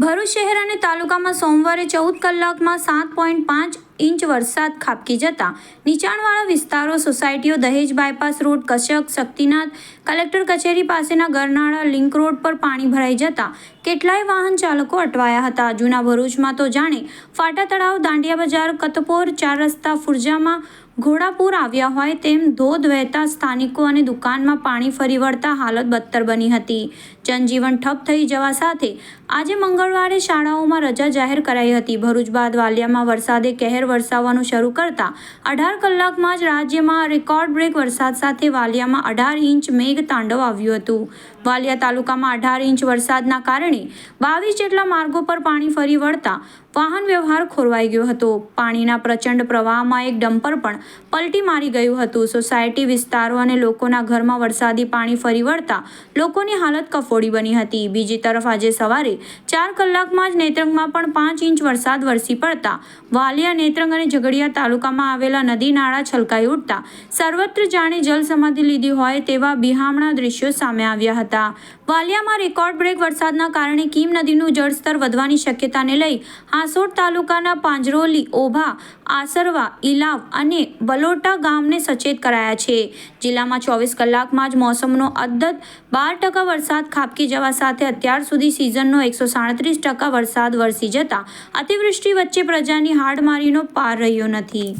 ભરૂચ શહેર અને તાલુકામાં સોમવારે 14 કલાકમાં 7.5 ઇંચ વરસાદ ખાબકી જતા નીચાણવાળા વિસ્તારો, સોસાયટીઓ, દહેજ બાયપાસ રોડ, કશક, શક્તિનાથ, કલેક્ટર કચેરી પાસેના ગરનાળા લિંક રોડ પર પાણી ભરાઈ જતા કેટલાય વાહન ચાલકો અટવાયા હતા. જૂના ભરૂચમાં તો જાણે ફાટા તળાવ, દાંડિયા બજાર, કતપોર, 4 રસ્તા, ફુરજામાં ઘોડાપુર આવ્યા હોય તેમ ધોધ વહેતા સ્થાનિકો અને દુકાનમાં પાણી ફરી વળતા હાલત બદતર બની હતી. જનજીવન ઠપ થઈ જવા સાથે આજે મંગળવારે શાળાઓમાં રજા જાહેર કરાઈ હતી. ભરૂચ બાદ વાલિયામાં વરસાદે કહેર વરસાવવાનું શરૂ કરતા 18 કલાકમાં જ રાજ્યમાં રેકોર્ડ બ્રેક વરસાદ સાથે વાલિયામાં 18 ઇંચ મેઘ તાંડવ આવ્યું હતું. વાલિયા તાલુકામાં 18 ઇંચ વરસાદના કારણે 22 જેટલા માર્ગો પર પાણી ફરી વળતા વાહન વ્યવહાર ખોરવાઈ ગયો હતો. પાણીના પ્રચંડ પ્રવાહમાં એક ડમ્પર પણ પલટી મારી ગયું હતું. સોસાયટી વિસ્તારો અને લોકોના ઘરમાં વરસાદી પાણી ફરી વળતા લોકોની હાલત કફોડી બની હતી. બીજી તરફ આજે સવારે 4 કલાકમાં જ નેત્રંગમાં પણ 5 ઇંચ વરસાદ વરસી પડતા વાલિયા, નેત્રંગ અને ઝઘડિયા તાલુકામાં આવેલા નદી નાળા છલકાઈ ઉઠતા સર્વત્ર જાણે જલ સમાધિ લીધી હોય તેવા બિહામણા દ્રશ્યો સામે આવ્યા હતા. વાલિયામાં રેકોર્ડ બ્રેક વરસાદના કારણે કીમ નદીનું જળસ્તર વધવાની શક્યતાને લઈ હાંસોટ તાલુકાના પાંજરોલી, ઓભા, આસરવા, ઇલાવ અને બલોટા ગામને સચેત કરાયા છે. જિલ્લામાં 24 કલાકમાં જ મોસમનો અદ્ધર 12% વરસાદ ખાબકી જવા સાથે અત્યાર સુધી સિઝનનો 137% વરસાદ વરસી જતા અતિવૃષ્ટિ વચ્ચે પ્રજાની હાડમારીનો પાર રહ્યો નથી.